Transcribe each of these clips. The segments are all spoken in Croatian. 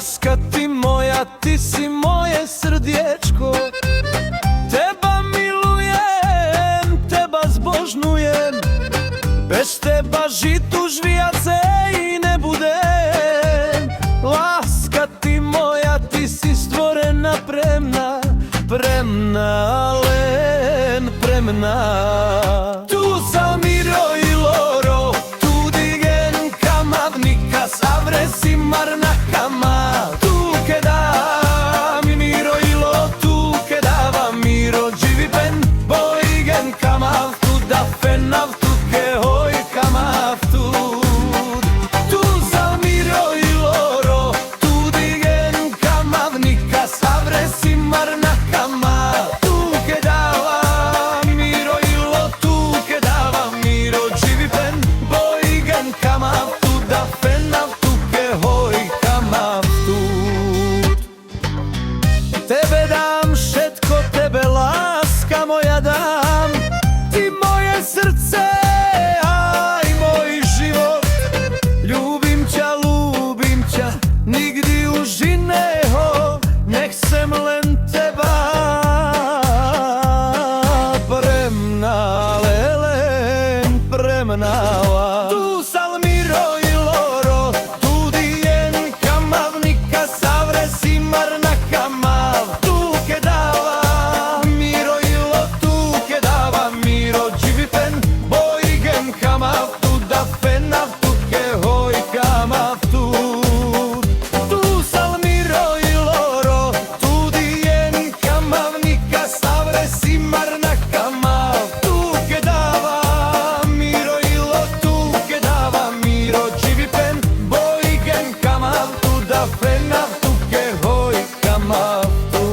Laska ti moja, ti si moje srdječko. Teba milujem, teba zbožnujem. Bez teba žitu žvijace i ne budem. Laska ti moja, ti si stvorena premna, premna, len premna. Tu sam Miro i Loro, tu digen kamavnika, savre si marna kama. Tu ke da mi Miro i Lo, tu ke dava Miro, živi ben boigen kamav, tu da fenav, tu ke hoj kamav tu. Tu sam Miro i Loro, tu digen kamavnika, savre si marna kama. Tu ke dava Miro i Lo, tu ke dava Miro, živi ben boigen kamav, tu da fenav, tu ke hoj kamav tu. Tebe dam všetko, tebe láska moja dám. Ti moje srdce, aj môj život. Ľúbim ťa, nikdy už iného. Nechcem len teba. Premná, len premná. Tu sal Miro i Loro, tu dien kamavnika, savre si marna kamav. Tu ke dava Miro i Lo, tu ke dava Miro, živi pen boigen kamav, tu da fenav, tu ke hoj kamav tu. Tu sal Miro i Loro, tu dien kamavnika, savre si marna kamav. Tu ke dava Miro i Lo, tu ke dava Miro, živi pen boigen kamav, tu da fenav, tu ke hoj kamav tu.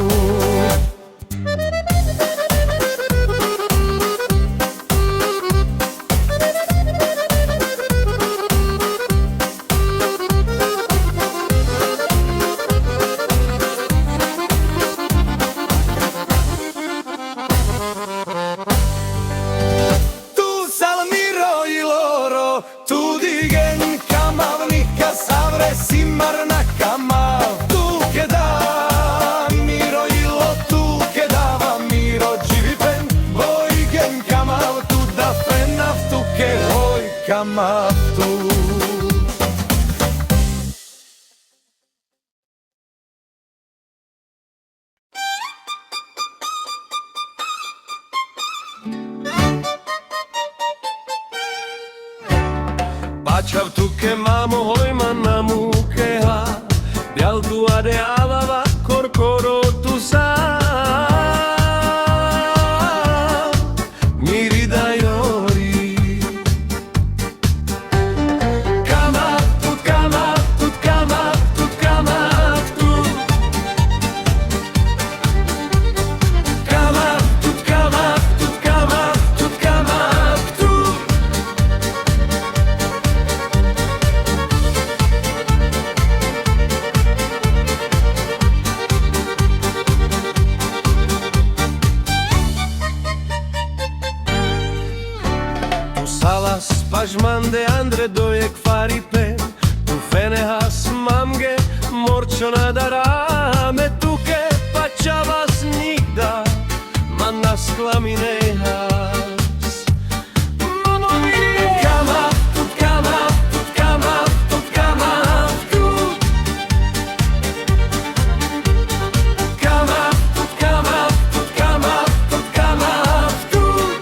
Tu sal Miro i Loro, tu digen kamavnika, savre si marna kamav. Tu ke da Miro i Lo, tu ke dava Miro, živi pen boigen kamav, tu da fenav, tu ke hoj kamav tu. Pačav tu ke mamo hojma na mukeha, bial tu ade avava korkoro tu sa. Miri da jori kamav tut kamav tut kamav tut kamav tut. Kamav tut kamav tut kamav tut kamav tut. Salas pažmande andre dojek faripen, tu fenehas mamge morčona darame, tu ke pačavas nigda manas klaminehas. Kamav tut kamav tut kamav tut kamav tut. Kamav tut kamav tut kamav tut kamav tut.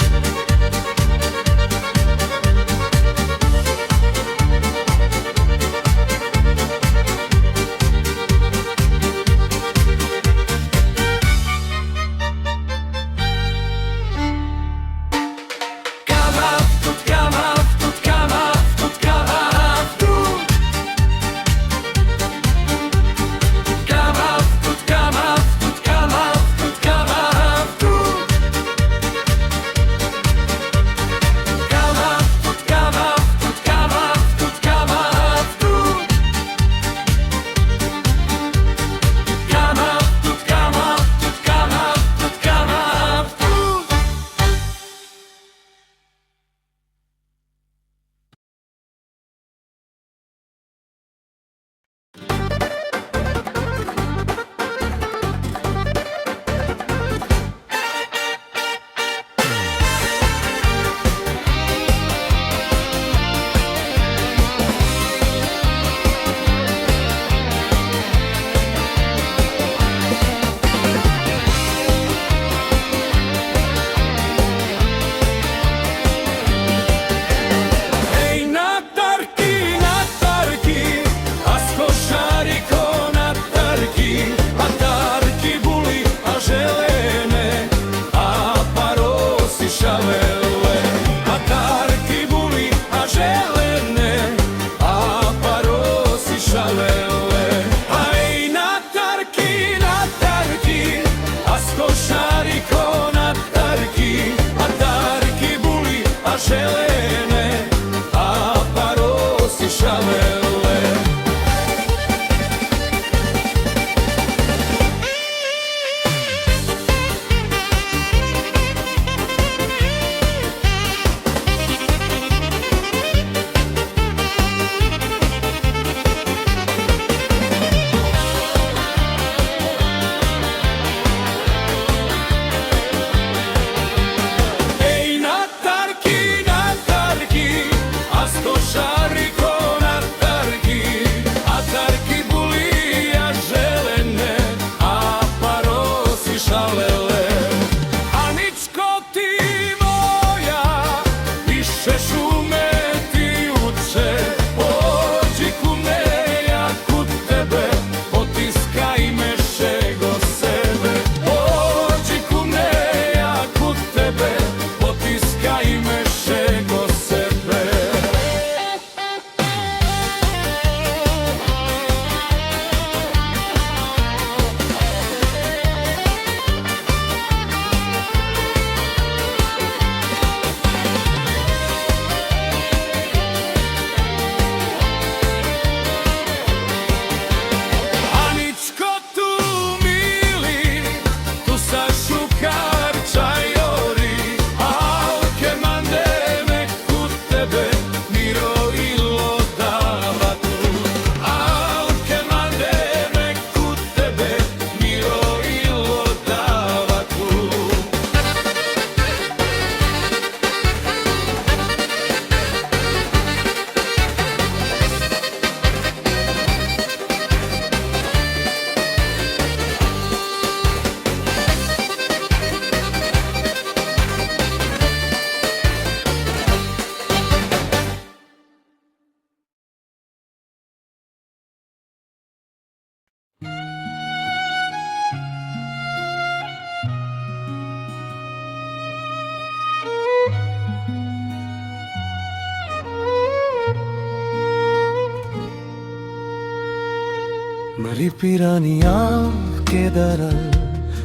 Ripirania quedará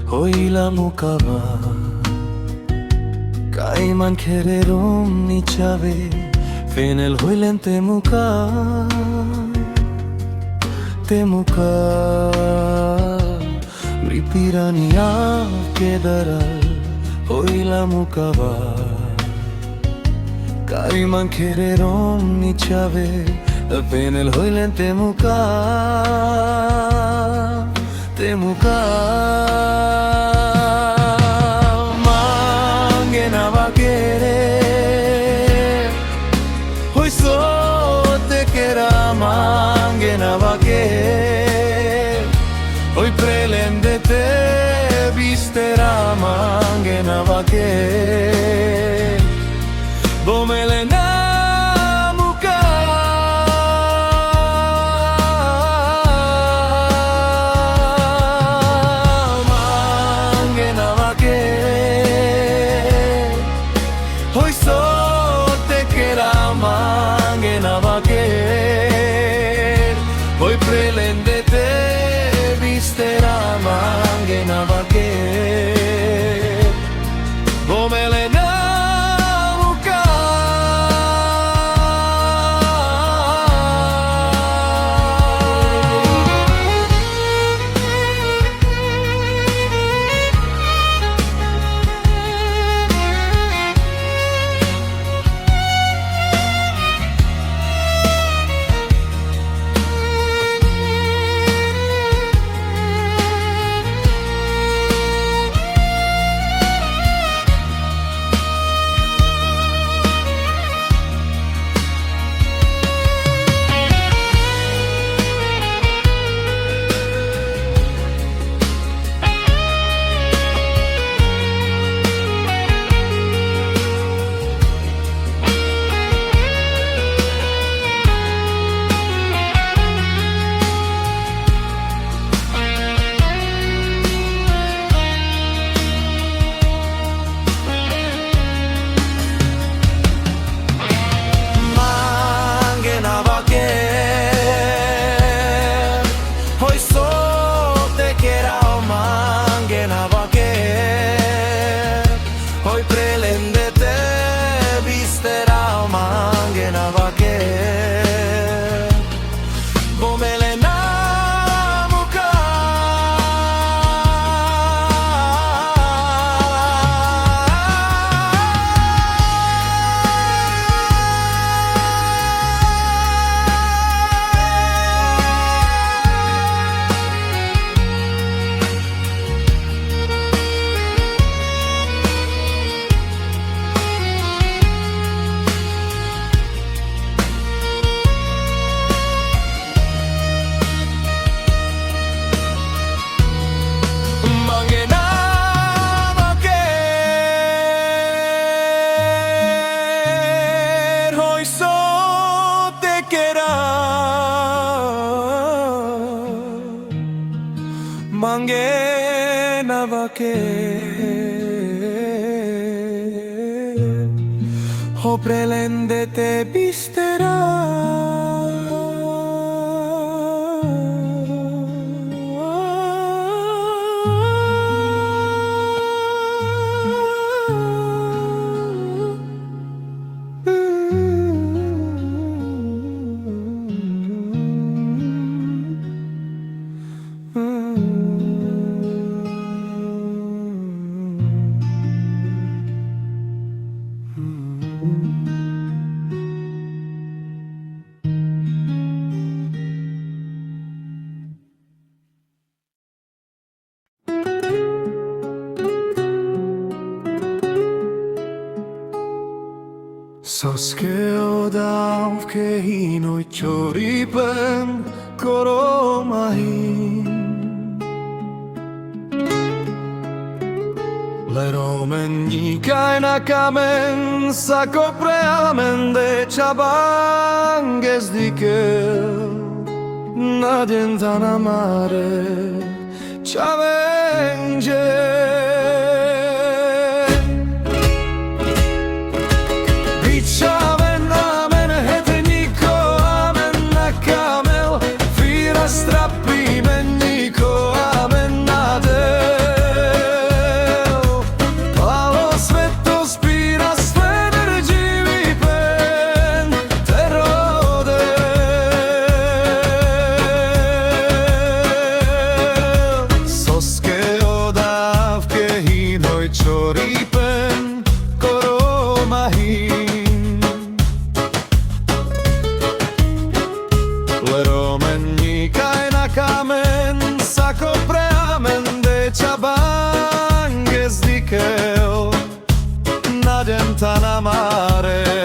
hoy la mukava Kaiman kererum ni chave Fenel hoilen temuka Ripirania quedará hoy la mukava Kaiman kererum ni chave Fenel hoilen temuka Mangena va querer Hoy solo te quera Mangena va querer Hoy prelendete vistera Mangena va querer Bomelena Hoy solo te quera Mangena va querer Hoy prelendete vistera Mangena va querer Bomelena Hoy solo te quera Mangena va querer Hoy prelendete vistera Mangena va querer Bomelena Mangena va querer Ho prelendete vistera Soske odav ke hinoi choripen koromahin Leromen nikai na kamen sakopreamen de chabang gezdikel Nadentana mare chavenge Strappi men ripen koromahin. Leromen nikaj na kamen, sako preamen de čabange zdikel, nadem ta na mare.